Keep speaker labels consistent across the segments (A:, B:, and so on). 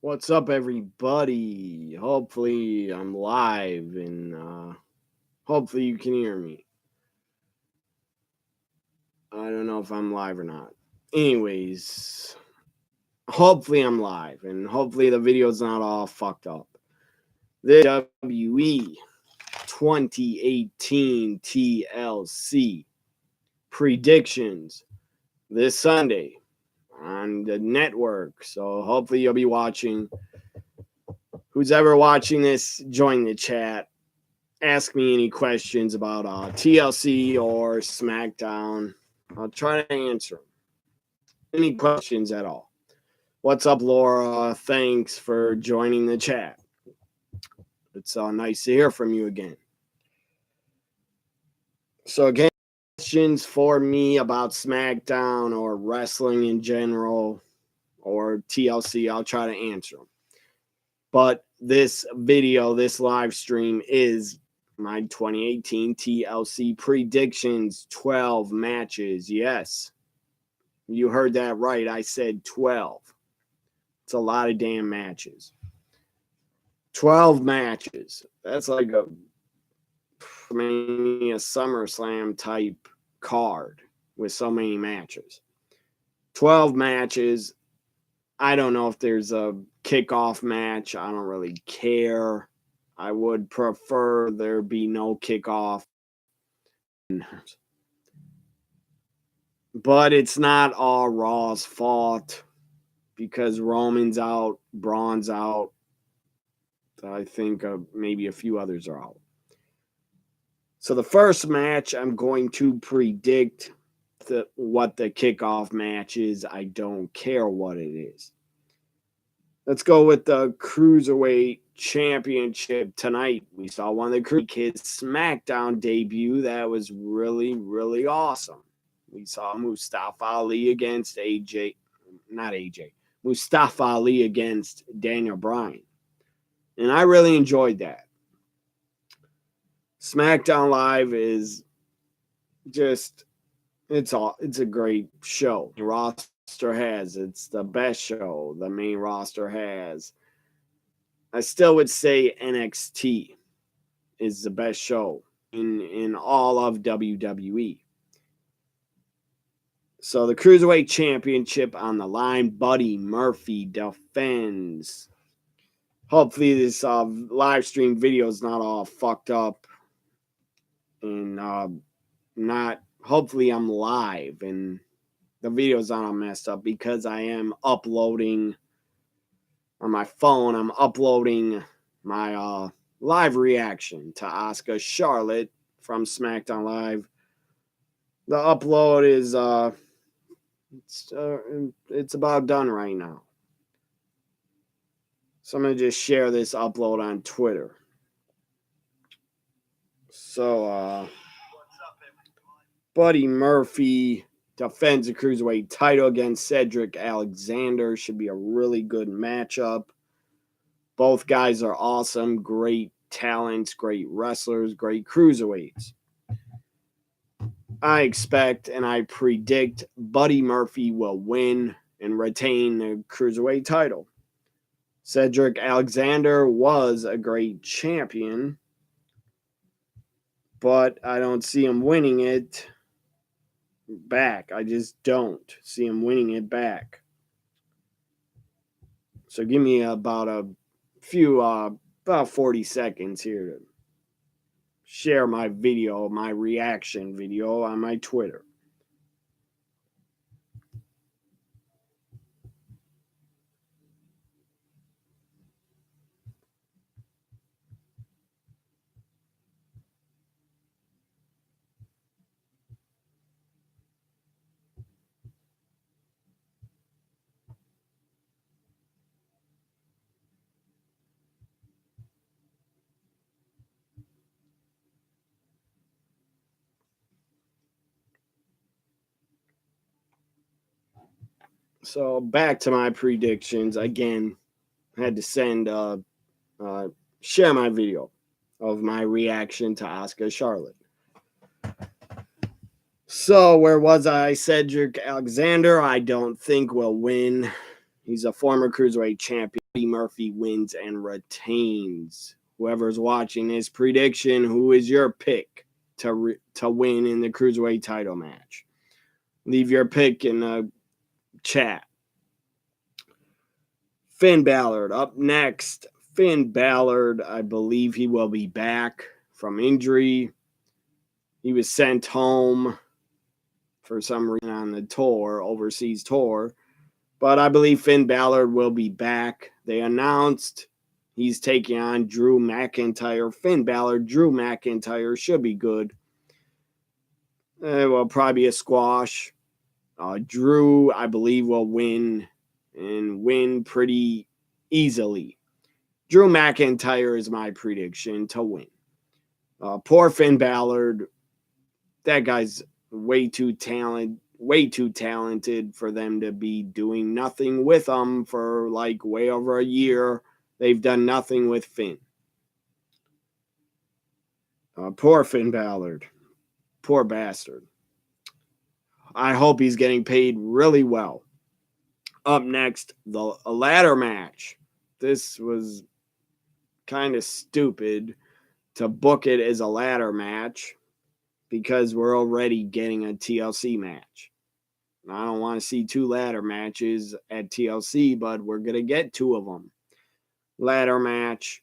A: What's up, everybody? Hopefully, I'm live and hopefully, you can hear me. I don't know if I'm live or not. Anyways, hopefully, I'm live and hopefully, the video's not all fucked up. The WWE 2018 TLC predictions this Sunday on the network. So, hopefully, you'll be watching. Who's ever watching this, join the chat. Ask me any questions about TLC or SmackDown. I'll try to answer them. Any questions at all. What's up, Laura? Thanks for joining the chat. It's nice to hear from you again. So, again, questions for me about SmackDown or wrestling in general or TLC, I'll try to answer them. But this video, this live stream is my 2018 TLC predictions, 12 matches. Yes, you heard that right. I said 12. It's a lot of damn matches. 12 matches. That's like a SummerSlam type card with so many matches. 12 matches. I don't know if there's a kickoff match. I don't really care. I would prefer there be no kickoff. But it's not all Raw's fault because Roman's out, Braun's out. I think maybe a few others are out. So the first match, I'm going to predict what the kickoff match is. I don't care what it is. Let's go with the Cruiserweight Championship tonight. We saw one of the Cruiserweight Kids SmackDown debut. That was really, really awesome. We saw Mustafa Ali against Mustafa Ali against Daniel Bryan. And I really enjoyed that. SmackDown Live is just, it's a great show. The roster has, it's the best show the main roster has. I still would say NXT is the best show in all of WWE. So the Cruiserweight Championship on the line. Buddy Murphy defends. Hopefully this live stream video is not all fucked up. And hopefully I'm live and the video's not all messed up because I am uploading on my phone. I'm uploading my live reaction to Asuka Charlotte from SmackDown Live. The upload is it's about done right now. So I'm going to just share this upload on Twitter. So, Buddy Murphy defends the Cruiserweight title against Cedric Alexander. Should be a really good matchup. Both guys are awesome. Great talents, great wrestlers, great cruiserweights. I expect and I predict Buddy Murphy will win and retain the Cruiserweight title. Cedric Alexander was a great champion, but I don't see him winning it back. I just don't see him winning it back. So give me about 40 seconds here to share my video, my reaction video on my Twitter. So back to my predictions. Again, I had to share my video of my reaction to Asuka Charlotte. So where was I? Cedric Alexander, I don't think will win. He's a former Cruiserweight champion. Murphy wins and retains. Whoever's watching this prediction, who is your pick to win in the Cruiserweight title match? Leave your pick in the chat. Finn Balor up next. Finn Balor, I believe he will be back from injury. He was sent home for some reason on the tour, overseas tour. But I believe Finn Balor will be back. They announced he's taking on Drew McIntyre. Finn Balor, Drew McIntyre should be good. Well, probably a squash. Drew, I believe, will win and win pretty easily. Drew McIntyre is my prediction to win. Poor Finn Balor. That guy's way too talented for them to be doing nothing with him for like way over a year. They've done nothing with Finn. Poor Finn Balor. Poor bastard. I hope he's getting paid really well. Up next, a ladder match. This was kind of stupid to book it as a ladder match because we're already getting a TLC match. I don't want to see 2 ladder matches at TLC, but we're going to get 2 of them. Ladder match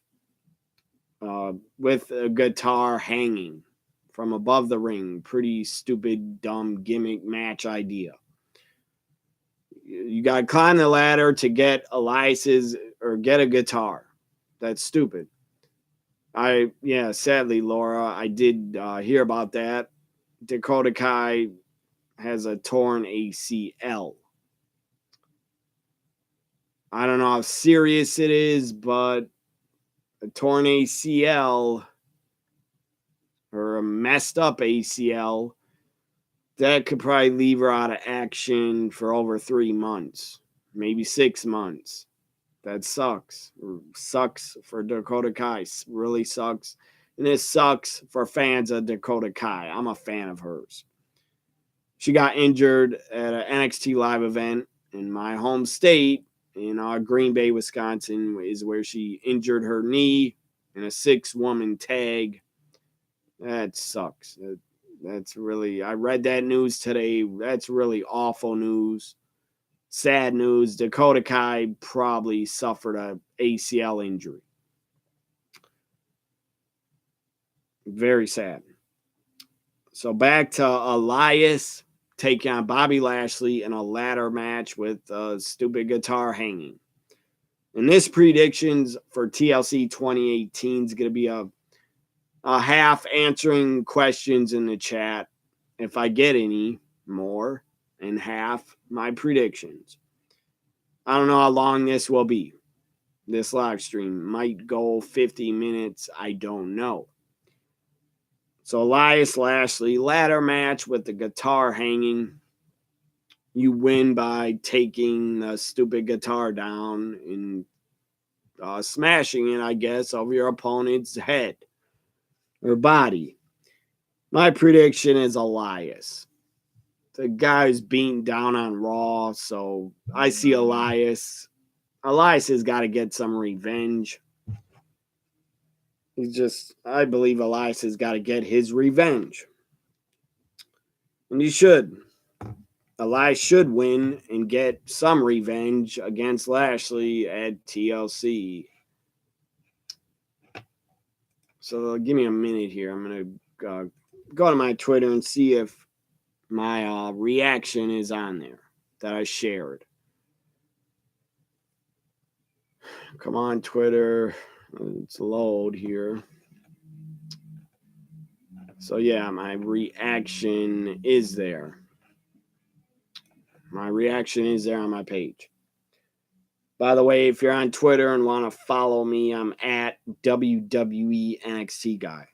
A: with a guitar hanging from above the ring. Pretty stupid, dumb gimmick match idea. You got to climb the ladder to get Elias's or get a guitar. That's stupid. Sadly, Laura, I did hear about that. Dakota Kai has a torn ACL. I don't know how serious it is, but a torn ACL or a messed up ACL, that could probably leave her out of action for over 3 months, maybe 6 months. That sucks. Sucks for Dakota Kai. Really sucks. And it sucks for fans of Dakota Kai. I'm a fan of hers. She got injured at an NXT live event in my home state in Green Bay, Wisconsin, is where she injured her knee in a 6-woman tag. That sucks. That's really, I read that news today. That's really awful news. Sad news. Dakota Kai probably suffered a ACL injury. Very sad. So back to Elias taking on Bobby Lashley in a ladder match with a stupid guitar hanging. And this predictions for TLC 2018 is going to be a half answering questions in the chat if I get any more, and half my predictions. I don't know how long this will be. This live stream might go 50 minutes. I don't know. So Elias Lashley, ladder match with the guitar hanging. You win by taking the stupid guitar down and smashing it, I guess, over your opponent's head or body. My prediction is Elias. The guy's beaten down on Raw, so I see Elias. Elias has got to get some revenge. I believe Elias has got to get his revenge. And he should. Elias should win and get some revenge against Lashley at TLC. So give me a minute here. I'm going to go to my Twitter and see if my reaction is on there that I shared. Come on, Twitter. It's load here. So yeah, my reaction is there. My reaction is there on my page. By the way, if you're on Twitter and want to follow me, I'm at WWE NXT Guy.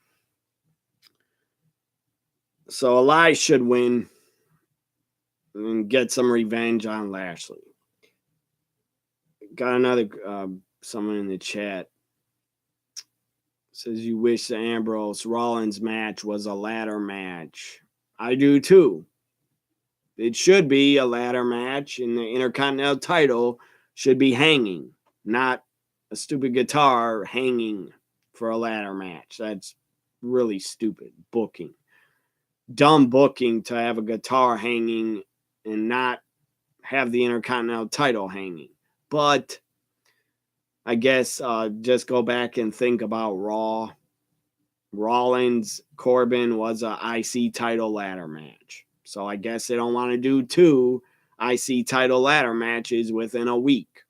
A: So Elias should win and get some revenge on Lashley. Got another someone in the chat says you wish the Ambrose Rollins match was a ladder match. I do too. It should be a ladder match, and the Intercontinental title should be hanging, not a stupid guitar hanging for a ladder match. That's really stupid booking. Dumb booking to have a guitar hanging and not have the Intercontinental title hanging. But I guess just go back and think about Raw. Rollins Corbin was a IC title ladder match. So I guess they don't want to do 2 IC title ladder matches within a week.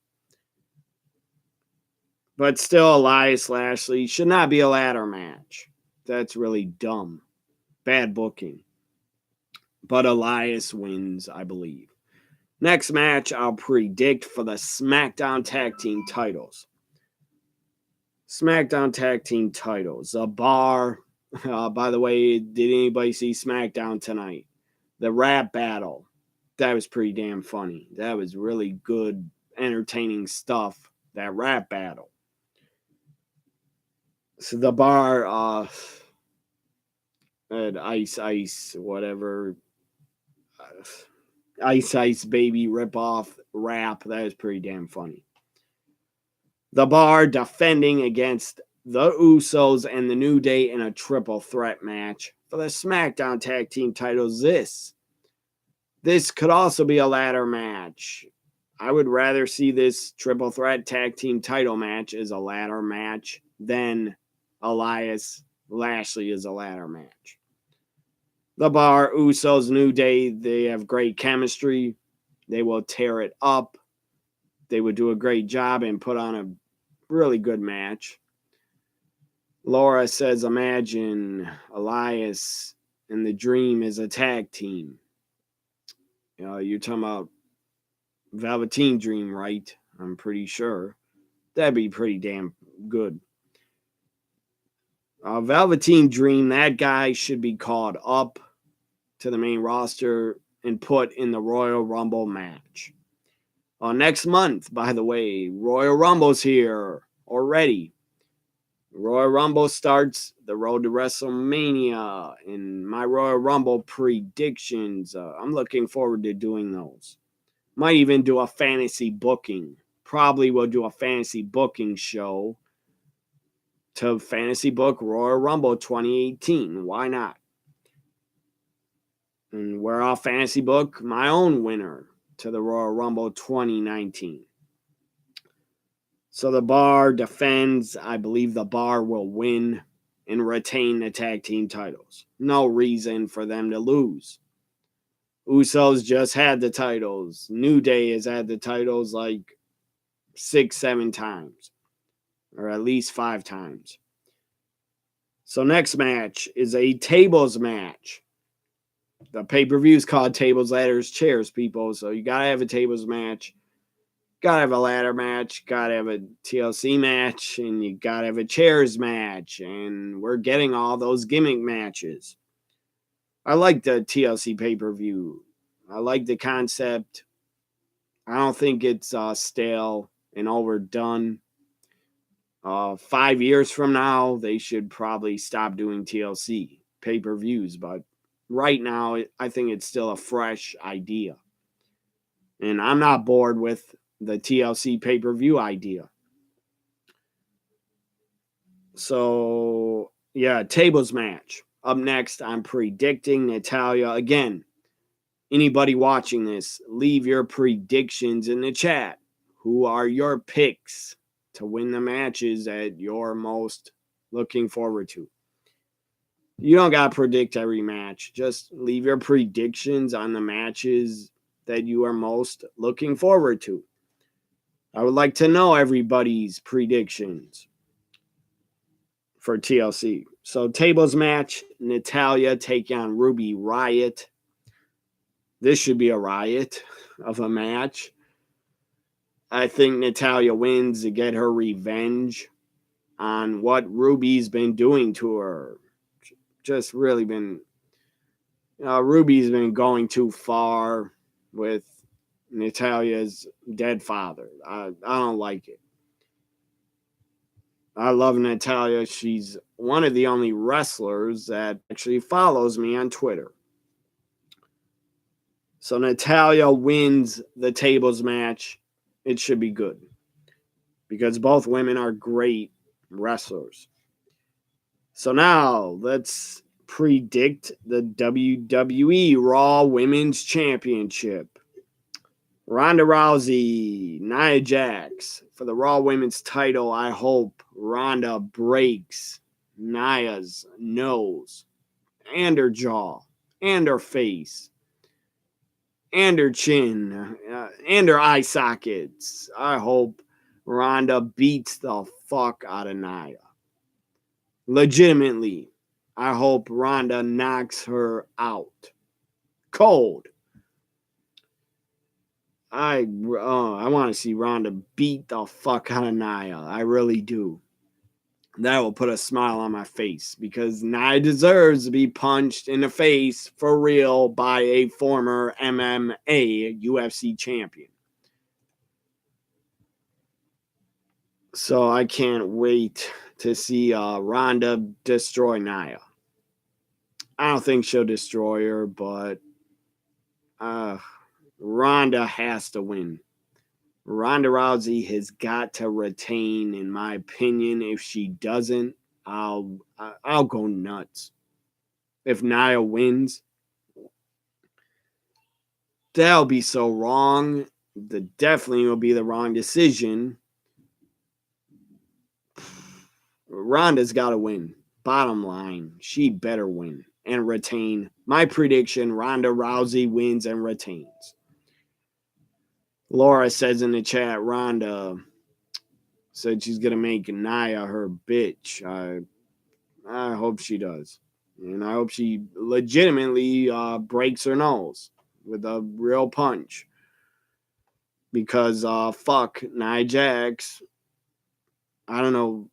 A: But still, Elias Lashley should not be a ladder match. That's really dumb. Bad booking. But Elias wins, I believe. Next match I'll predict for the SmackDown Tag Team titles. SmackDown Tag Team titles. The Bar. By the way, did anybody see SmackDown tonight? The rap battle. That was pretty damn funny. That was really good, entertaining stuff. That rap battle. So the Bar, Ice, whatever. Ice Baby ripoff rap. That is pretty damn funny. The Bar defending against the Usos and the New Day in a triple threat match for the SmackDown Tag Team titles. This could also be a ladder match. I would rather see this triple threat tag team title match as a ladder match than Elias Lashley as a ladder match. The Bar, Usos, New Day, they have great chemistry. They will tear it up. They would do a great job and put on a really good match. Laura says, imagine Elias and the Dream as a tag team. You're talking about Velveteen Dream, right? I'm pretty sure. That'd be pretty damn good. Velveteen Dream, that guy should be called up to the main roster and put in the Royal Rumble match. Next month, by the way, Royal Rumble's here already. Royal Rumble starts the road to WrestleMania and my Royal Rumble predictions. I'm looking forward to doing those. Might even do a fantasy booking. Probably will do a fantasy booking show to fantasy book Royal Rumble 2018. Why not? And where I'll fantasy book my own winner to the Royal Rumble 2019. So the Bar defends. I believe the Bar will win and retain the tag team titles. No reason for them to lose. Usos just had the titles. New Day has had the titles like 6-7 times. Or at least 5 times. So next match is a tables match. The pay-per-view is called Tables, Ladders, Chairs, people. So you got to have a tables match. Got to have a ladder match. Got to have a TLC match. And you got to have a chairs match. And we're getting all those gimmick matches. I like the TLC pay-per-view. I like the concept. I don't think it's stale and overdone. 5 years from now, they should probably stop doing TLC pay-per-views. But right now, I think it's still a fresh idea. And I'm not bored with the TLC pay-per-view idea. So, yeah, tables match. Up next, I'm predicting Natalya. Again, anybody watching this, leave your predictions in the chat. Who are your picks to win the matches that you're most looking forward to? You don't got to predict every match. Just leave your predictions on the matches that you are most looking forward to. I would like to know everybody's predictions for TLC. So, tables match, Natalya taking on Ruby Riott. This should be a riot of a match. I think Natalya wins to get her revenge on what Ruby's been doing to her. Just really been... Ruby's been going too far with Natalya's dead father. I don't like it. I love Natalya. She's one of the only wrestlers that actually follows me on Twitter. So Natalya wins the tables match. It should be good. because both women are great wrestlers. So now let's predict the WWE Raw Women's Championship. Ronda Rousey, Nia Jax. For the Raw Women's title, I hope Ronda breaks Nia's nose and her jaw and her face and her chin and her eye sockets. I hope Ronda beats the fuck out of Nia. Legitimately, I hope Ronda knocks her out. Cold. I want to see Ronda beat the fuck out of Nia. I really do. That will put a smile on my face because Nia deserves to be punched in the face for real by a former MMA UFC champion. So I can't wait to see Ronda destroy Nia. I don't think she'll destroy her, but Ronda has to win. Ronda Rousey has got to retain, in my opinion. If she doesn't, I'll go nuts. If Nia wins, that'll be so wrong. That definitely will be the wrong decision. Ronda's got to win. Bottom line, she better win and retain. My prediction, Ronda Rousey wins and retains. Laura says in the chat, Ronda said she's going to make Nia her bitch. I hope she does. And I hope she legitimately breaks her nose with a real punch. Because fuck Nia Jax. I don't know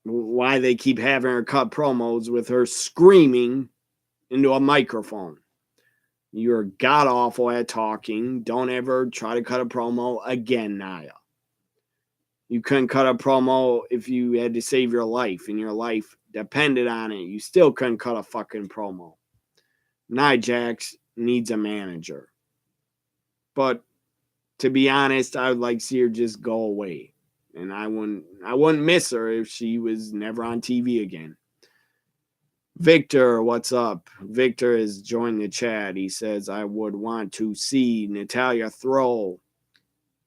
A: why they keep having her cut promos with her screaming into a microphone. You're god awful at talking. Don't ever try to cut a promo again, Nia. You couldn't cut a promo if you had to save your life and your life depended on it. You still couldn't cut a fucking promo. Nia Jax needs a manager. But to be honest, I would like to see her just go away. And I wouldn't miss her if she was never on TV again. Victor, what's up? Victor has joined the chat. He says, I would want to see Natalya throw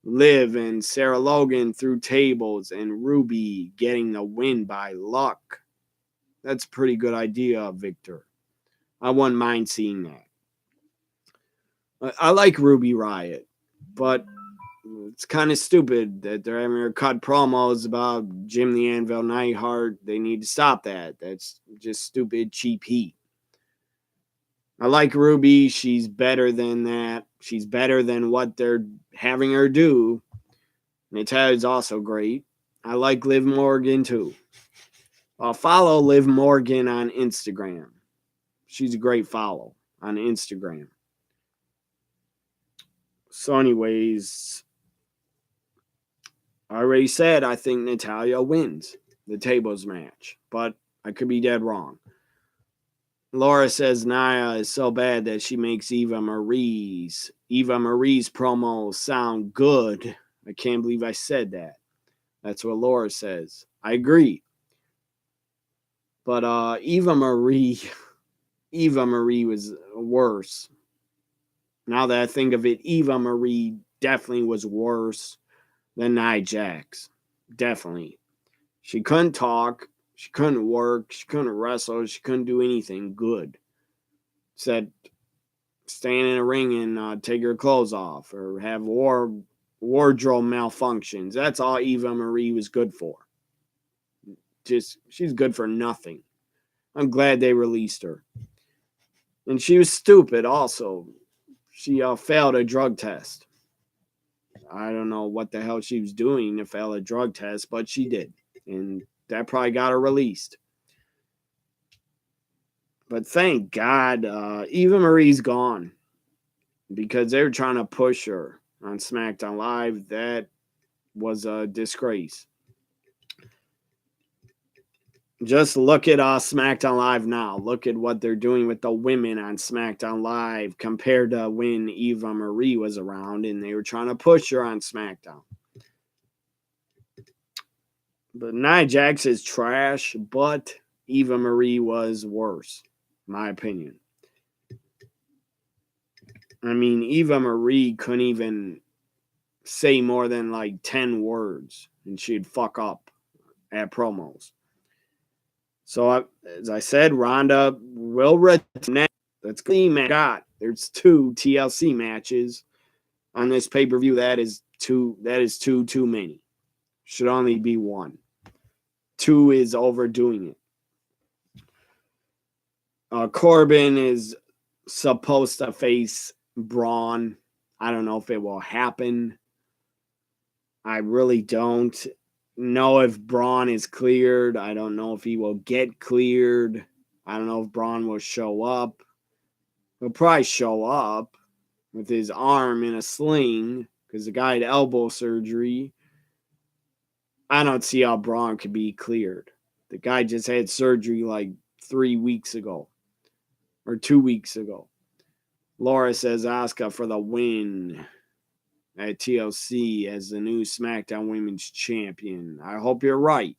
A: Liv and Sarah Logan through tables and Ruby getting the win by luck. That's a pretty good idea, Victor. I wouldn't mind seeing that. I like Ruby Riott, but it's kind of stupid that they're having her cut promos about Jim the Anvil Neidhart. They need to stop that. That's just stupid, cheap heat. I like Ruby. She's better than that. She's better than what they're having her do. Natalya's also great. I like Liv Morgan too. I'll follow Liv Morgan on Instagram. She's a great follow on Instagram. So anyways, I already said I think Natalya wins the tables match, but I could be dead wrong. Laura says Nia is so bad that she makes Eva Marie's promos sound good. I can't believe I said that. That's what Laura says. I agree. But Eva Marie was worse. Now that I think of it, Eva Marie definitely was worse than Nia Jax. Definitely. She couldn't talk. She couldn't work. She couldn't wrestle. She couldn't do anything good. Said stand in a ring and take her clothes off or have wardrobe malfunctions. That's all Eva Marie was good for. She's good for nothing. I'm glad they released her. And she was stupid also. She failed a drug test. I don't know what the hell she was doing to fail a drug test, but she did. And that probably got her released. But thank God Eva Marie's gone. Because they were trying to push her on SmackDown Live. That was a disgrace. Just look at SmackDown Live now. Look at what they're doing with the women on SmackDown Live compared to when Eva Marie was around and they were trying to push her on SmackDown. But Nia Jax is trash, but Eva Marie was worse, my opinion. I mean, Eva Marie couldn't even say more than like 10 words and she'd fuck up at promos. So, as I said, Ronda will return. That's clean match. God, there's 2 TLC matches on this pay per view. That is two. That is too many. Should only be 1. 2 is overdoing it. Corbin is supposed to face Braun. I don't know if it will happen. I really don't know if Braun is cleared. I don't know if he will get cleared. I don't know if Braun will show up. He'll probably show up with his arm in a sling because the guy had elbow surgery. I don't see how Braun could be cleared. The guy just had surgery like 3 weeks ago or 2 weeks ago. Laura says Asuka for the win at TLC as the new SmackDown Women's Champion. I hope you're right,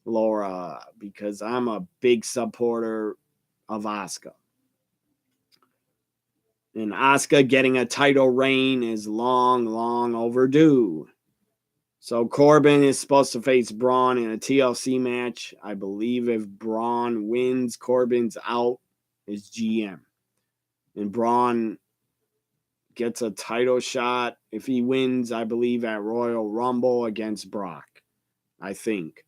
A: Laura, because I'm a big supporter of Asuka. And Asuka getting a title reign is long overdue. So Corbin is supposed to face Braun in a TLC match. I believe if Braun wins, Corbin's out as GM. And Braun gets a title shot if he wins, I believe, at Royal Rumble against Brock. I think.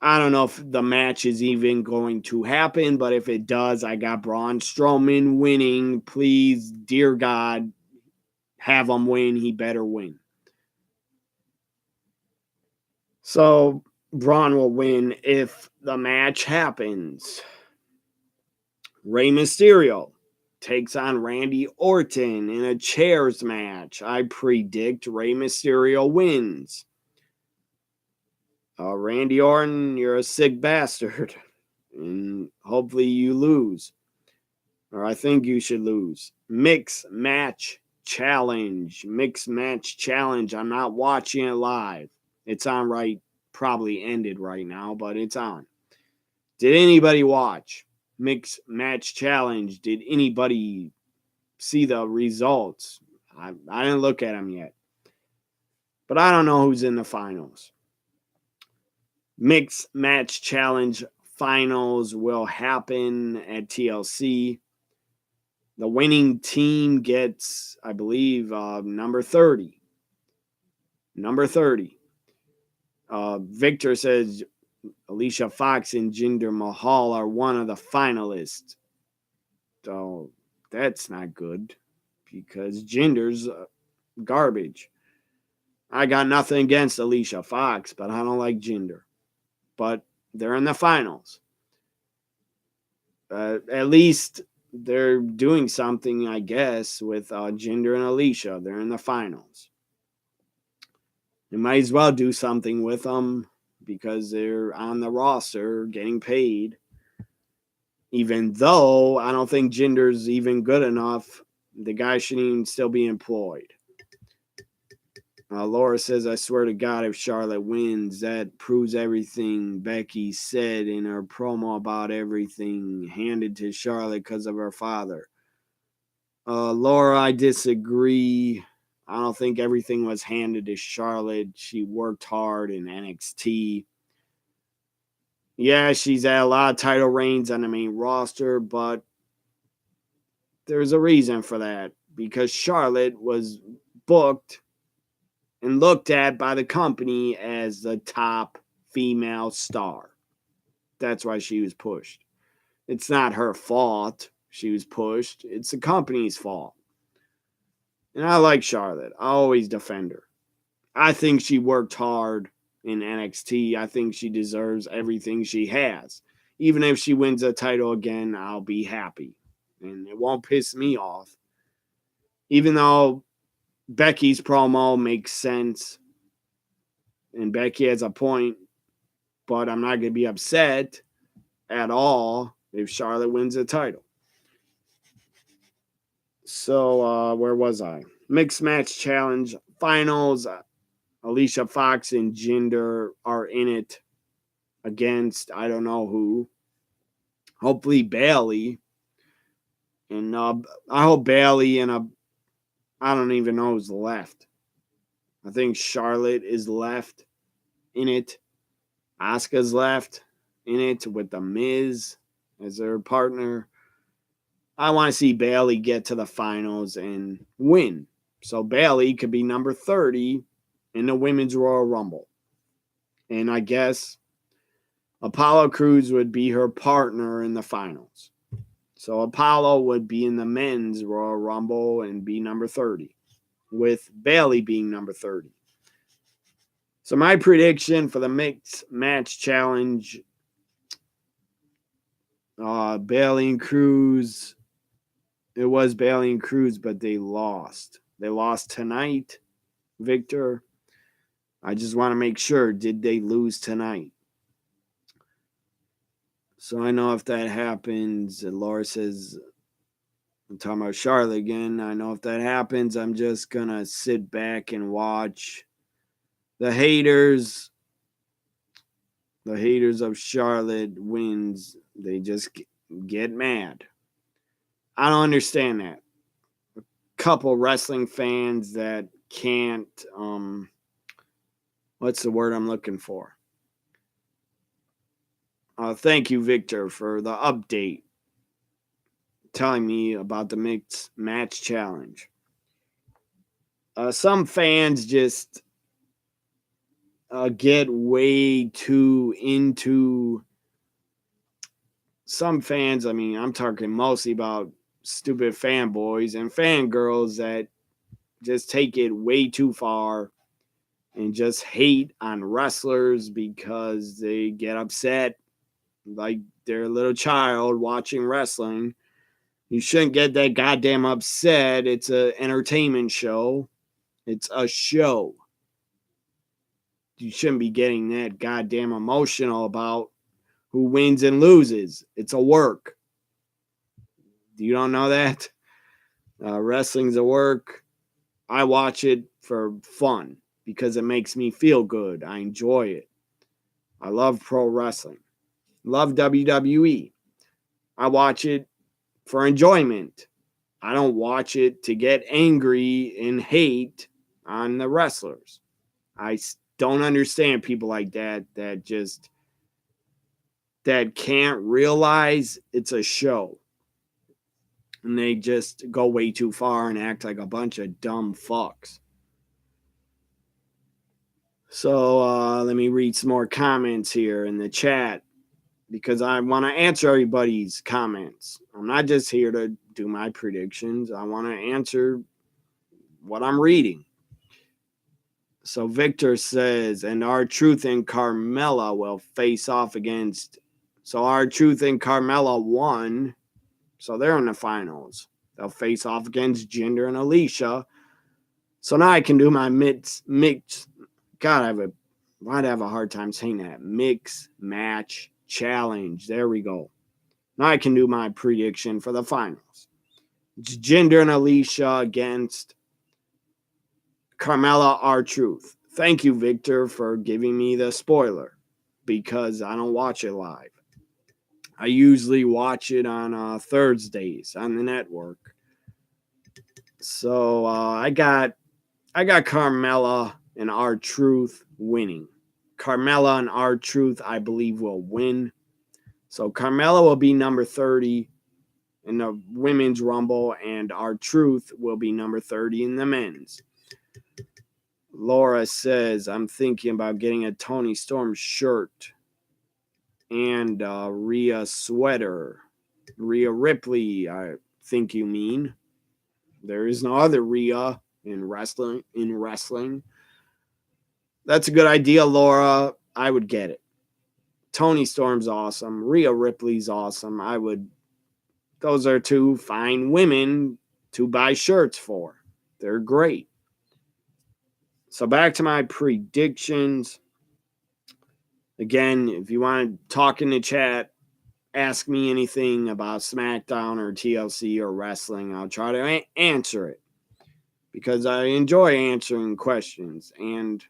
A: I don't know if the match is even going to happen, but if it does, I got Braun Strowman winning. Please, dear God, have him win. He better win. So Braun will win if the match happens. Rey Mysterio takes on Randy Orton in a chairs match. I predict Rey Mysterio wins. Randy Orton, you're a sick bastard. And hopefully you lose. Or I think you should lose. Mixed match challenge. Mixed match challenge. I'm not watching it live. It's on right. Probably ended right now, but it's on. Did anybody watch Mixed Match Challenge? Did anybody see the results? I didn't look at them yet. But I don't know who's in the finals. Mixed Match Challenge finals will happen at TLC. The winning team gets, I believe, number 30. Number 30. Victor says Alicia Fox and Jinder Mahal are one of the finalists. So that's not good because Jinder's garbage. I got nothing against Alicia Fox, but I don't like Jinder. But they're in the finals. At least they're doing something, I guess, with Jinder and Alicia. They're in the finals. They might as well do something with them because they're on the roster getting paid. Even though I don't think Jinder's even good enough, the guy shouldn't even still be employed. Laura says, I swear to God, if Charlotte wins, that proves everything Becky said in her promo about everything handed to Charlotte because of her father. Laura, I disagree. I don't think everything was handed to Charlotte. She worked hard in NXT. Yeah, she's had a lot of title reigns on the main roster, but there's a reason for that. Because Charlotte was booked and looked at by the company as the top female star. That's why she was pushed. It's not her fault she was pushed. It's the company's fault. And I like Charlotte. I always defend her. I think she worked hard in NXT. I think she deserves everything she has. Even if she wins a title again, I'll be happy. And it won't piss me off. Even though Becky's promo makes sense and Becky has a point, but I'm not going to be upset at all if Charlotte wins a title. So, where was I? Mixed Match Challenge Finals. Alicia Fox and Jinder are in it against I don't know who. Hopefully Bailey. And I hope Bailey and I don't even know who's left. I think Charlotte is left in it. Asuka's left in it with The Miz as their partner. I want to see Bailey get to the finals and win. So Bailey could be number 30 in the Women's Royal Rumble. And I guess Apollo Crews would be her partner in the finals. So Apollo would be in the Men's Royal Rumble and be number 30, with Bailey being number 30. So my prediction for the Mixed Match Challenge, Bailey and Crews. It was Bailey and Crews, but they lost. They lost tonight, Victor. I just want to make sure, did they lose tonight? So I know if that happens, Laura says, I'm talking about Charlotte again. I know if that happens, I'm just going to sit back and watch the haters of Charlotte wins. They just get mad. I don't understand that. A couple wrestling fans that can't, what's the word I'm looking for? Thank you, Victor, for the update telling me about the Mixed Match Challenge. Some fans just get way too into some fans. I mean, I'm talking mostly about stupid fanboys and fangirls that just take it way too far and just hate on wrestlers because they get upset like they're a little child watching wrestling. You shouldn't get that goddamn upset. It's an entertainment show. It's a show. You shouldn't be getting that goddamn emotional about who wins and loses. It's a work. You don't know that? Wrestling's a work. I watch it for fun because it makes me feel good. I enjoy it. I love pro wrestling. Love WWE. I watch it for enjoyment. I don't watch it to get angry and hate on the wrestlers. I don't understand people like that that can't realize it's a show. And they just go way too far and act like a bunch of dumb fucks. So let me read some more comments here in the chat because I want to answer everybody's comments. I'm not just here to do my predictions. I want to answer what I'm reading. So Victor says, and R-Truth and Carmella will face off against. So R-Truth and Carmella won. So they're in the finals. They'll face off against Jinder and Alicia. So now I can do my mixed. God, I'd have a hard time saying that. Mixed match challenge. There we go. Now I can do my prediction for the finals. It's Jinder and Alicia against Carmella R-Truth. Thank you, Victor, for giving me the spoiler because I don't watch it live. I usually watch it on Thursdays on the network. So I got Carmella and R-Truth winning. Carmella and R-Truth, I believe, will win. So Carmella will be number 30 in the Women's Rumble, and R-Truth will be number 30 in the Men's. Laura says, I'm thinking about getting a Toni Storm shirt and Rhea sweater. Rhea Ripley, I think you mean. There is no other Rhea in wrestling. That's a good idea, Laura. I would get it. Toni Storm's awesome. Rhea Ripley's awesome. Those are two fine women to buy shirts for. They're great. So back to my predictions. Again, if you want to talk in the chat, ask me anything about SmackDown or TLC or wrestling. I'll try to answer it because I enjoy answering questions. And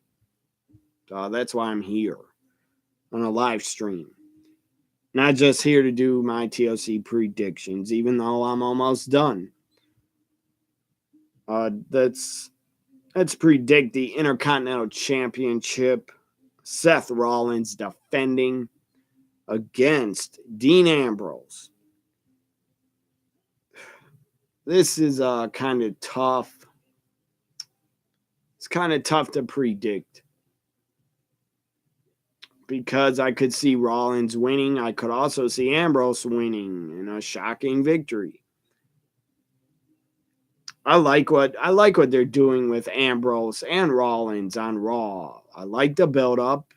A: That's why I'm here on a live stream. Not just here to do my TLC predictions, even though I'm almost done. Let's predict the Intercontinental Championship. Seth Rollins defending against Dean Ambrose. This is kind of tough. It's kind of tough to predict because I could see Rollins winning. I could also see Ambrose winning in a shocking victory. I like what they're doing with Ambrose and Rollins on Raw. I like the build up.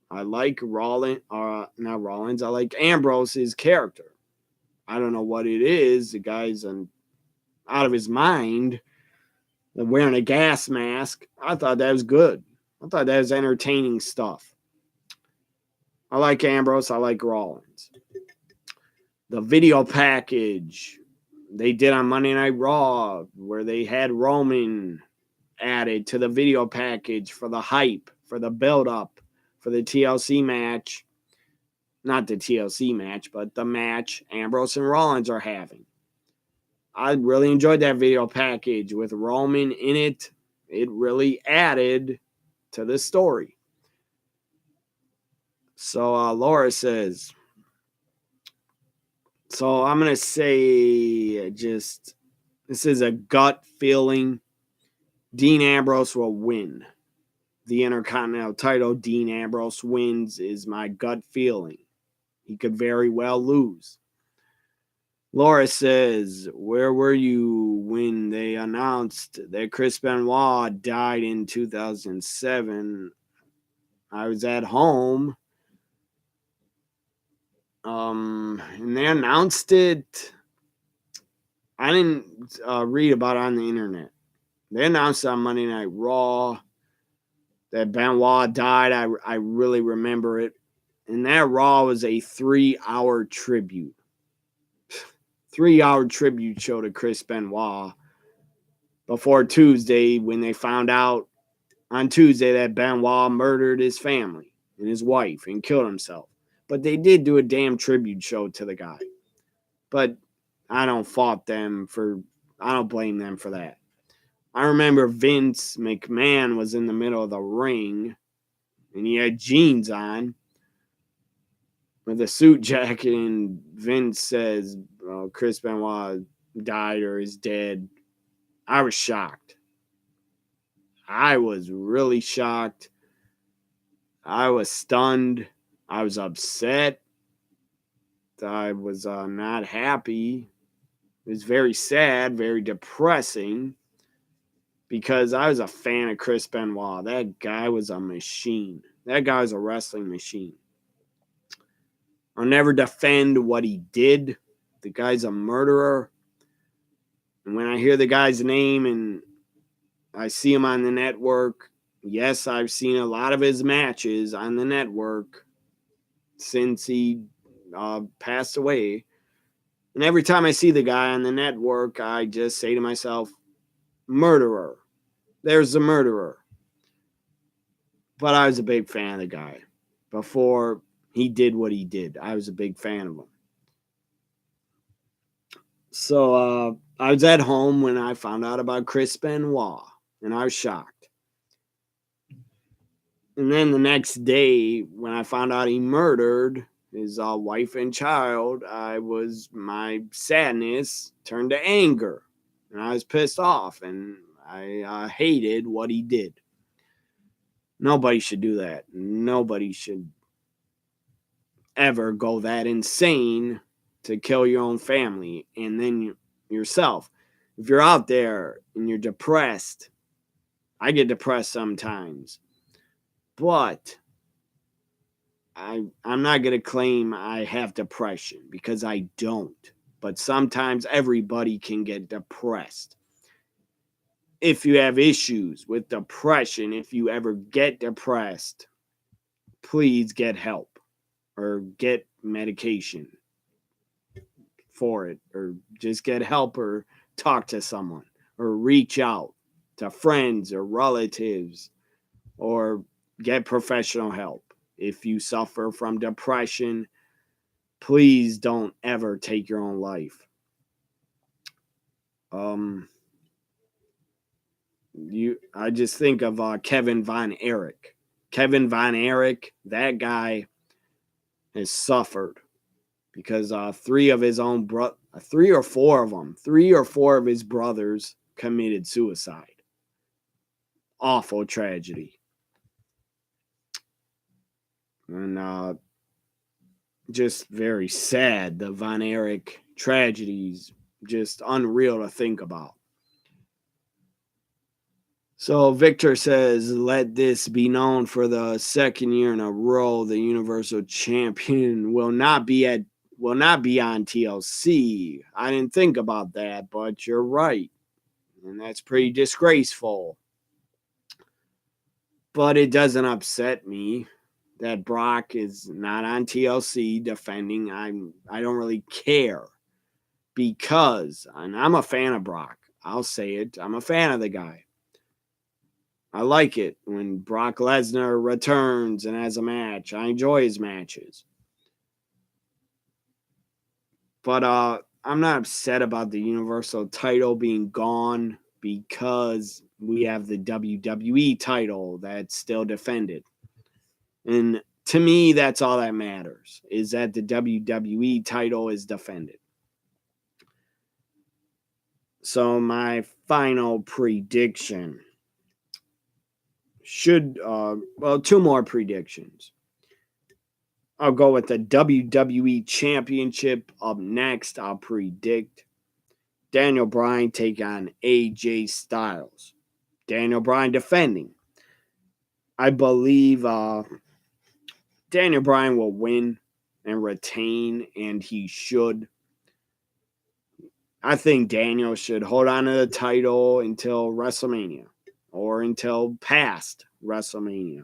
A: I like not Rollins. I like Ambrose's character. I don't know what it is. The guy's out of his mind. Wearing a gas mask. I thought that was good. I thought that was entertaining stuff. I like Ambrose. I like Rollins. The video package they did on Monday Night Raw, where they had Roman added to the video package for the hype, for the build-up, for the TLC match. Not the TLC match, but the match Ambrose and Rollins are having. I really enjoyed that video package with Roman in it. It really added to the story. So Laura says, so I'm going to say this is a gut feeling. Dean Ambrose will win the Intercontinental title. Dean Ambrose wins is my gut feeling. He could very well lose. Laura says, where were you when they announced that Chris Benoit died in 2007? I was at home. And they announced it. I didn't read about it on the internet. They announced on Monday Night Raw that Benoit died. I really remember it. And that Raw was a 3-hour tribute. 3-hour tribute show to Chris Benoit before Tuesday, when they found out on Tuesday that Benoit murdered his family and his wife and killed himself. But they did do a damn tribute show to the guy. But I don't blame them for that. I remember Vince McMahon was in the middle of the ring and he had jeans on with a suit jacket, and Vince says Chris Benoit died or is dead. I was shocked. I was really shocked. I was stunned. I was upset. I was not happy. It was very sad, very depressing, because I was a fan of Chris Benoit. That guy was a machine. That guy was a wrestling machine. I'll never defend what he did. The guy's a murderer. And when I hear the guy's name and I see him on the network, yes, I've seen a lot of his matches on the network since he passed away. And every time I see the guy on the network, I just say to myself, murderer. There's the murderer. But I was a big fan of the guy. Before he did what he did, I was a big fan of him. So I was at home when I found out about Chris Benoit, and I was shocked. And then the next day, when I found out he murdered his wife and child, my sadness turned to anger, and I was pissed off, and I hated what he did. Nobody should do that. Nobody should ever go that insane to kill your own family and then yourself. If you're out there and you're depressed, I get depressed sometimes, but I'm not going to claim I have depression, because I don't. But sometimes everybody can get depressed. If you have issues with depression, if you ever get depressed, please get help or get medication for it, or just get help, or talk to someone, or reach out to friends or relatives, or get professional help. If you suffer from depression, please don't ever take your own life. I just think of Kevin Von Erich. Kevin Von Erich, that guy has suffered because three or four of his brothers committed suicide. Awful tragedy. And just very sad. The Von Erich tragedies, just unreal to think about. So Victor says, let this be known for the second year in a row, the Universal Champion will not be on TLC. I didn't think about that, but you're right. And that's pretty disgraceful. But it doesn't upset me that Brock is not on TLC defending. I don't really care because, and I'm a fan of Brock. I'll say it. I'm a fan of the guy. I like it when Brock Lesnar returns and has a match. I enjoy his matches. But I'm not upset about the Universal title being gone because we have the WWE title that's still defended. And to me, that's all that matters, is that the WWE title is defended. So my final prediction two more predictions. I'll go with the WWE Championship up next. I'll predict Daniel Bryan take on AJ Styles. Daniel Bryan defending. I believe Daniel Bryan will win and retain, and he should. I think Daniel should hold on to the title until WrestleMania or until past WrestleMania.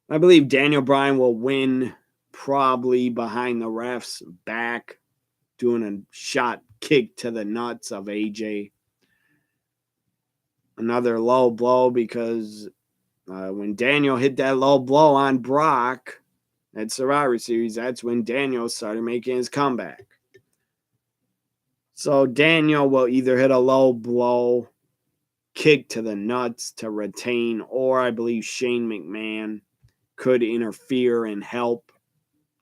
A: I believe Daniel Bryan will win probably behind the ref's back, doing a shot kick to the nuts of AJ. Another low blow because when Daniel hit that low blow on Brock at Survivor Series, that's when Daniel started making his comeback. So Daniel will either hit a low blow, kick to the nuts to retain, or I believe Shane McMahon could interfere and help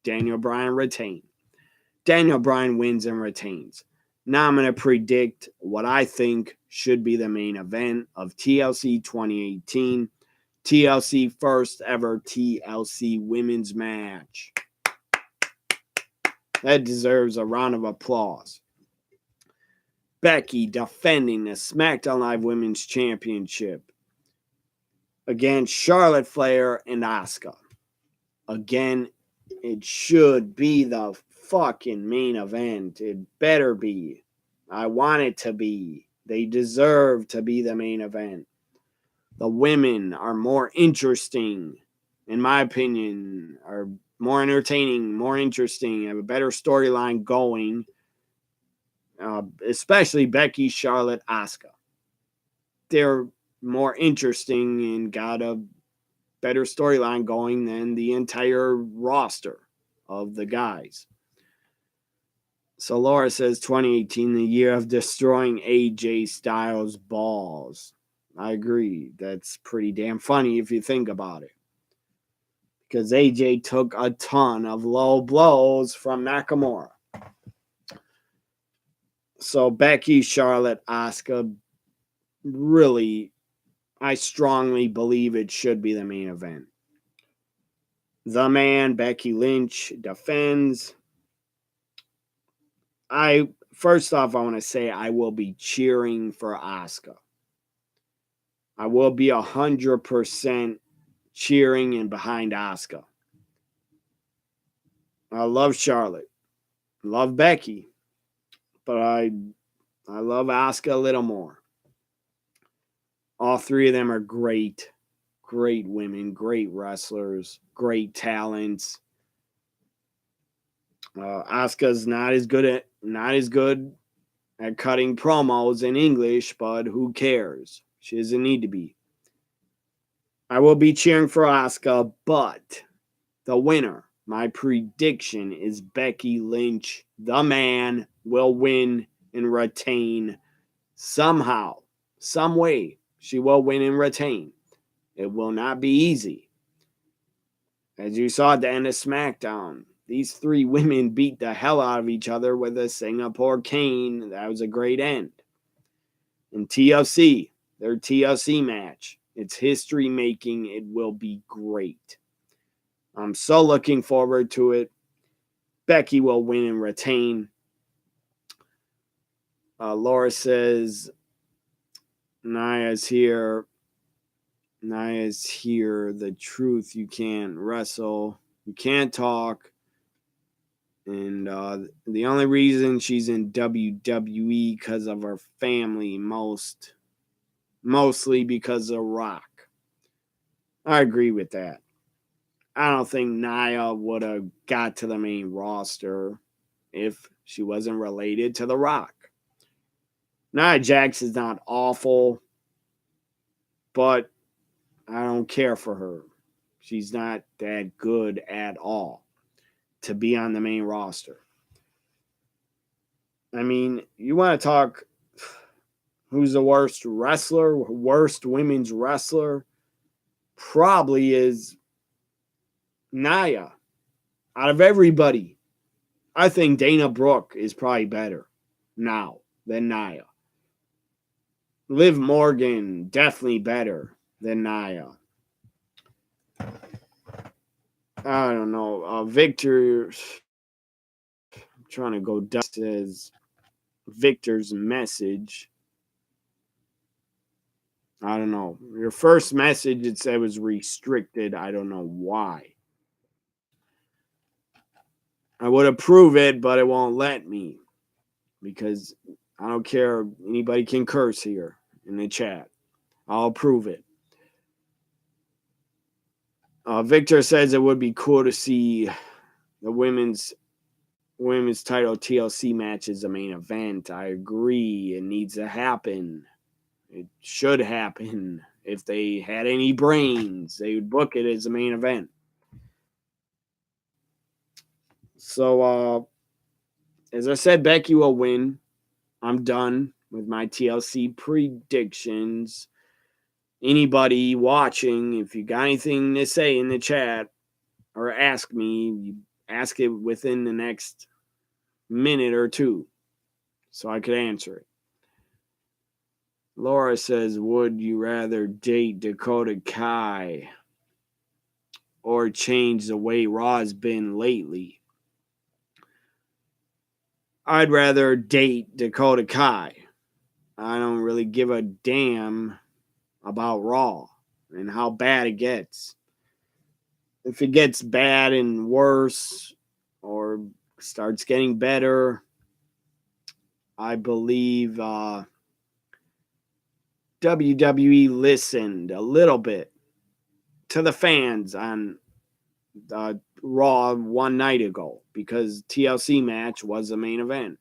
A: Daniel Bryan retain. Daniel Bryan wins and retains. Now I'm going to predict what I think should be the main event of TLC 2018. TLC first ever TLC women's match. That deserves a round of applause. Becky defending the SmackDown Live Women's Championship against Charlotte Flair and Asuka. Again, it should be the fucking main event. It better be. I want it to be. They deserve to be the main event. The women are more interesting, in my opinion, are more entertaining, more interesting, have a better storyline going. Especially Becky, Charlotte, Asuka. They're more interesting and got a better storyline going than the entire roster of the guys. So Laura says 2018, the year of destroying AJ Styles' balls. I agree. That's pretty damn funny if you think about it. Because AJ took a ton of low blows from Nakamura. So Becky, Charlotte, Asuka, really, I strongly believe it should be the main event. The man, Becky Lynch, defends. First off, I want to say I will be cheering for Asuka. I will be 100% cheering and behind Asuka. I love Charlotte. Love Becky. But I love Asuka a little more. All three of them are great. Great women, great wrestlers, great talents. Asuka's not as good at cutting promos in English, but who cares? She doesn't need to be. I will be cheering for Asuka, but the winner, my prediction is Becky Lynch. The man will win and retain somehow, some way. She will win and retain. It will not be easy. As you saw at the end of SmackDown, these three women beat the hell out of each other with a Singapore cane. That was a great end. And TLC, their TLC match, it's history making. It will be great. I'm so looking forward to it. Becky will win and retain. Laura says, Naya's here. Naya's here. The truth, you can't wrestle. You can't talk. And the only reason she's in WWE because of her family, mostly because of Rock. I agree with that. I don't think Nia would have got to the main roster if she wasn't related to The Rock. Nia Jax is not awful, but I don't care for her. She's not that good at all to be on the main roster. I mean, you want to talk who's the worst wrestler, worst women's wrestler? Probably is Nia. Out of everybody, I think Dana Brooke is probably better now than Nia. Liv Morgan, definitely better than Nia. I don't know. Victor, I'm trying to go down, says Victor's message. I don't know. Your first message, it said was restricted. I don't know why. I would approve it, but it won't let me because I don't care. Anybody can curse here in the chat. I'll approve it. Victor says it would be cool to see the women's title TLC match as the main event. I agree. It needs to happen. It should happen. If they had any brains, they would book it as the main event. So, as I said, Becky will win. I'm done with my TLC predictions. Anybody watching, if you got anything to say in the chat or ask me, you ask it within the next minute or two so I could answer it. Laura says, would you rather date Dakota Kai or change the way Raw's been lately? I'd rather date Dakota Kai. I don't really give a damn about Raw and how bad it gets. If it gets bad and worse or starts getting better, I believe WWE listened a little bit to the fans on Raw one night ago because TLC match was the main event.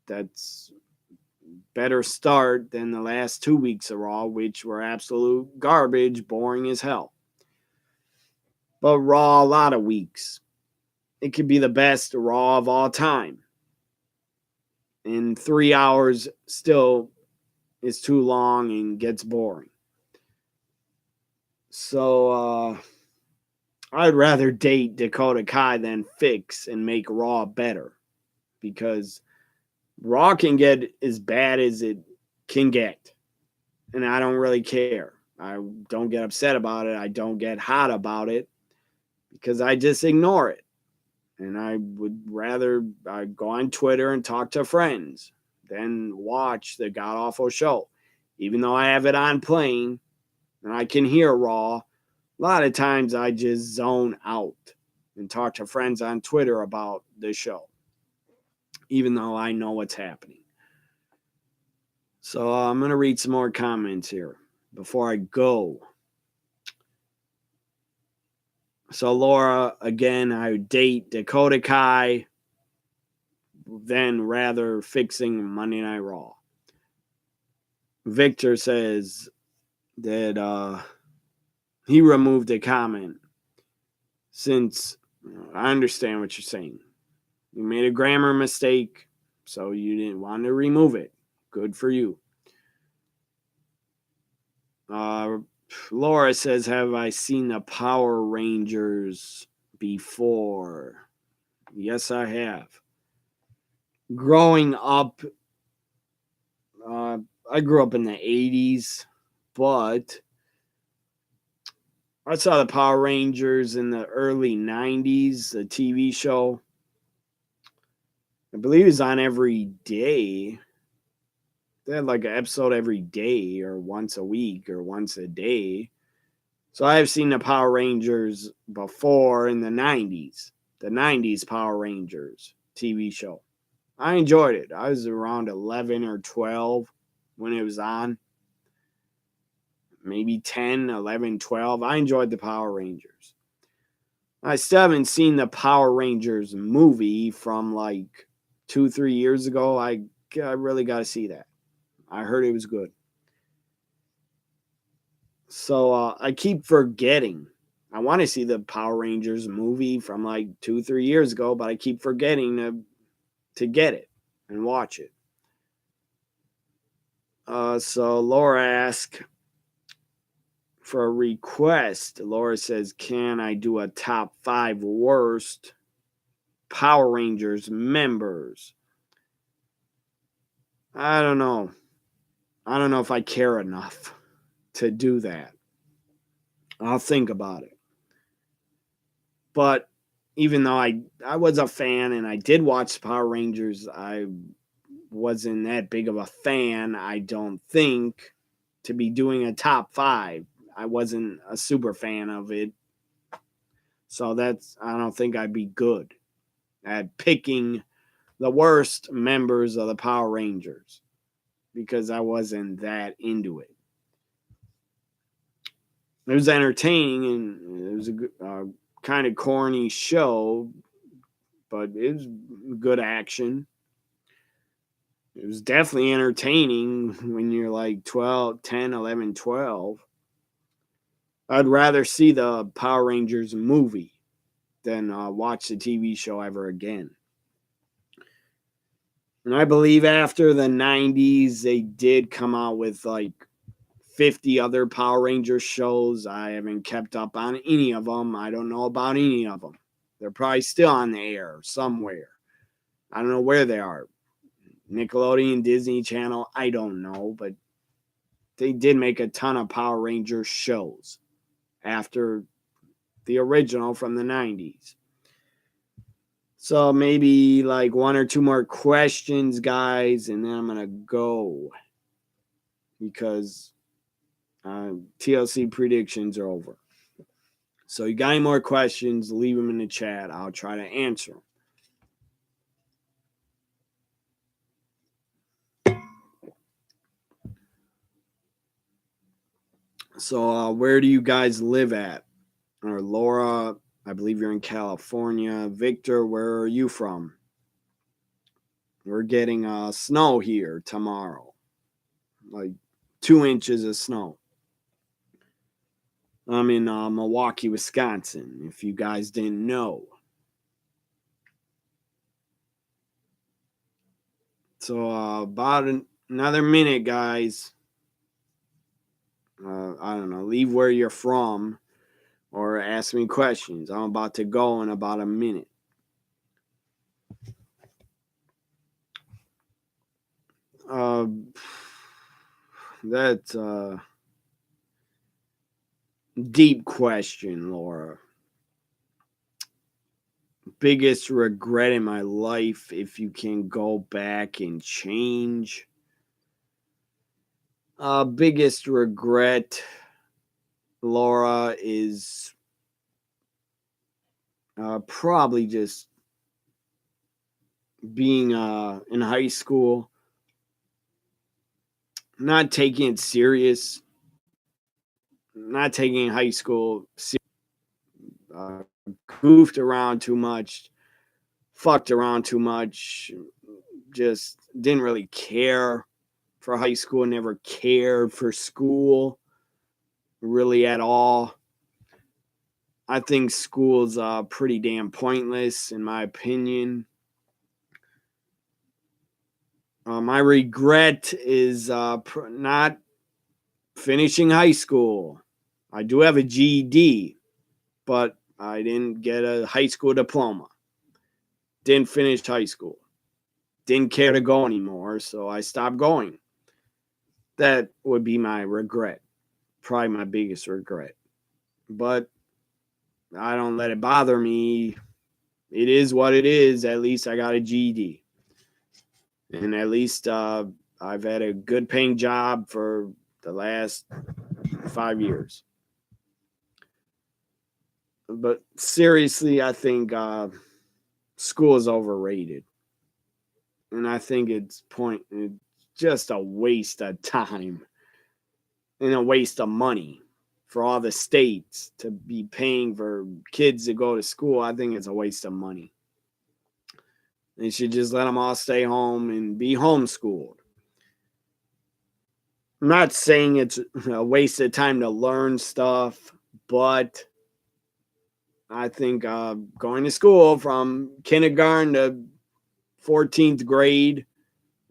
A: That's better start than the last 2 weeks of Raw, which were absolute garbage, boring as hell. But Raw, a lot of weeks. It could be the best Raw of all time. And 3 hours still is too long and gets boring. So, I'd rather date Dakota Kai than fix and make Raw better. Because Raw can get as bad as it can get. And I don't really care. I don't get upset about it. I don't get hot about it. Because I just ignore it. And I would rather go on Twitter and talk to friends than watch the god-awful show. Even though I have it on playing and I can hear Raw, a lot of times I just zone out and talk to friends on Twitter about the show, even though I know what's happening. So I'm going to read some more comments here before I go. So Laura, again, I would date Dakota Kai, then rather fixing Monday Night Raw. Victor says that he removed a comment since I understand what you're saying. You made a grammar mistake, so you didn't want to remove it. Good for you. Laura says, have I seen the Power Rangers before? Yes, I have. Growing up, I grew up in the 80s, but I saw the Power Rangers in the early 90s, the TV show. I believe it was on every day. They had like an episode every day or once a week or once a day. So I have seen the Power Rangers before in the 90s, the 90s Power Rangers TV show. I enjoyed it. I was around 11 or 12 when it was on. Maybe 10, 11, 12. I enjoyed the Power Rangers. I still haven't seen the Power Rangers movie from like 2-3 years ago. I really got to see that. I heard it was good. So I keep forgetting. I want to see the Power Rangers movie from like 2-3 years ago, but I keep forgetting to get it and watch it. So Laura asked for a request. Laura says, can I do a top 5 worst Power Rangers members? I don't know. I don't know if I care enough to do that. I'll think about it. But even though I was a fan and I did watch Power Rangers, I wasn't that big of a fan, I don't think, to be doing a top 5. I wasn't a super fan of it. So I don't think I'd be good at picking the worst members of the Power Rangers because I wasn't that into it. It was entertaining and it was a kind of corny show, but it was good action. It was definitely entertaining when you're like 12, 10, 11, 12. I'd rather see the Power Rangers movie than watch the TV show ever again. And I believe after the 90s, they did come out with like 50 other Power Rangers shows. I haven't kept up on any of them. I don't know about any of them. They're probably still on the air somewhere. I don't know where they are. Nickelodeon, Disney Channel, I don't know. But they did make a ton of Power Rangers shows after the original from the 90s. So maybe like 1 or 2 more questions, guys, and then I'm going to go because TLC predictions are over. So you got any more questions, leave them in the chat. I'll try to answer them. So where do you guys live at? Or Laura, I believe you're in California. Victor, where are you from? We're getting snow here tomorrow. Like 2 inches of snow. I'm in Milwaukee, Wisconsin, if you guys didn't know. So about another minute, guys. I don't know. Leave where you're from or ask me questions. I'm about to go in about a minute. That's a deep question, Laura. Biggest regret in my life, if you can go back and change. Biggest regret, Laura, is probably just being in high school, not taking it serious, not taking high school serious, goofed around too much, fucked around too much, just didn't really care for high school, never cared for school really at all. I think school's pretty damn pointless, in my opinion. My regret is not finishing high school. I do have a GED, but I didn't get a high school diploma. Didn't finish high school. Didn't care to go anymore, so I stopped going. That would be my regret. Probably my biggest regret. But I don't let it bother me. It is what it is. At least I got a GED. And at least I've had a good paying job for the last 5 years. But seriously, I think school is overrated. And I think it's just a waste of time and a waste of money for all the states to be paying for kids to go to school. I think it's a waste of money. They should just let them all stay home and be homeschooled. I'm not saying it's a waste of time to learn stuff, but I think going to school from kindergarten to 14th grade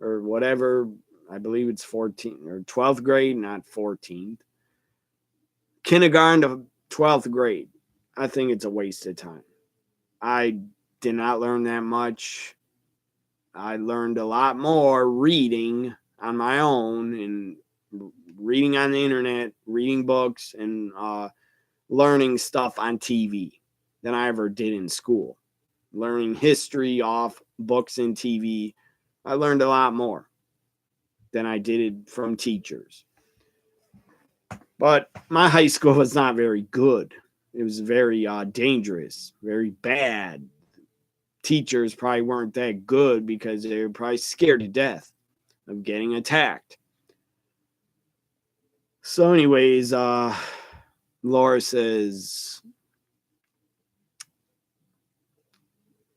A: or whatever, I believe it's 14th or 12th grade, not 14th. Kindergarten to 12th grade. I think it's a waste of time. I did not learn that much. I learned a lot more reading on my own and reading on the internet, reading books, and learning stuff on TV than I ever did in school. Learning history off books and TV, I learned a lot more than I did from teachers. But my high school was not very good. It was very dangerous, very bad. Teachers probably weren't that good because they were probably scared to death of getting attacked. So anyways, Laura says,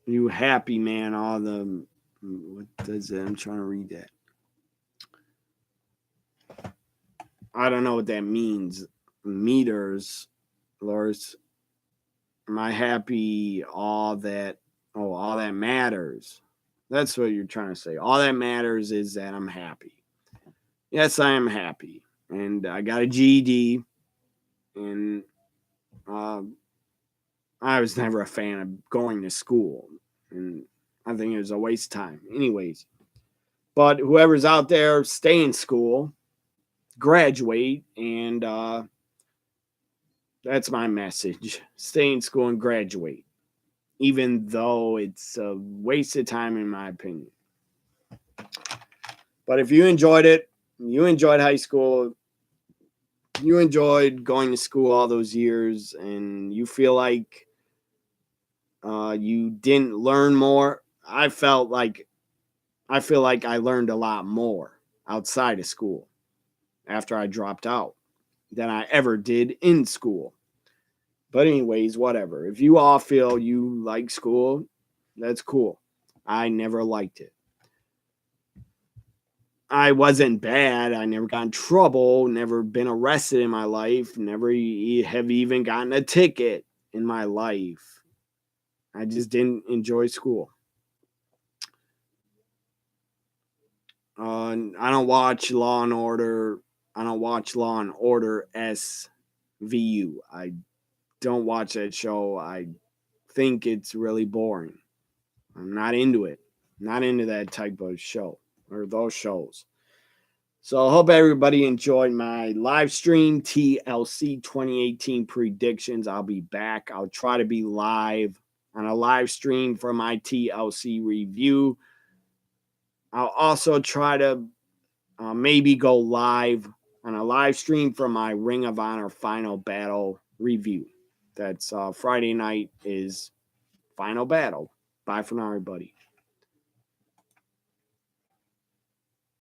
A: you happy man, all the, what does it, I'm trying to read that. I don't know what that means. Meters, Laura's, am I happy, all that matters. That's what you're trying to say. All that matters is that I'm happy. Yes, I am happy. And I got a GED. And I was never a fan of going to school. And I think it was a waste of time. Anyways. But whoever's out there, stay in school, graduate, and that's my message. Stay in school and graduate. Even though it's a waste of time, in my opinion. But if you enjoyed it, you enjoyed high school, you enjoyed going to school all those years, and you feel like you didn't learn more, I feel like I learned a lot more outside of school after I dropped out than I ever did in school. But anyways, whatever. If you all feel you like school, that's cool. I never liked it. I wasn't bad. I never got in trouble, never been arrested in my life, never have even gotten a ticket in my life. I just didn't enjoy school. I don't watch Law and Order. I don't watch Law and Order SVU. I don't watch that show. I think it's really boring. I'm not into it. Not into that type of show or those shows. So I hope everybody enjoyed my live stream TLC 2018 predictions. I'll be back. I'll try to be live on a live stream for my TLC review. I'll also try to maybe go live on a live stream for my Ring of Honor Final Battle review. That's Friday night is Final Battle. Bye for now, everybody.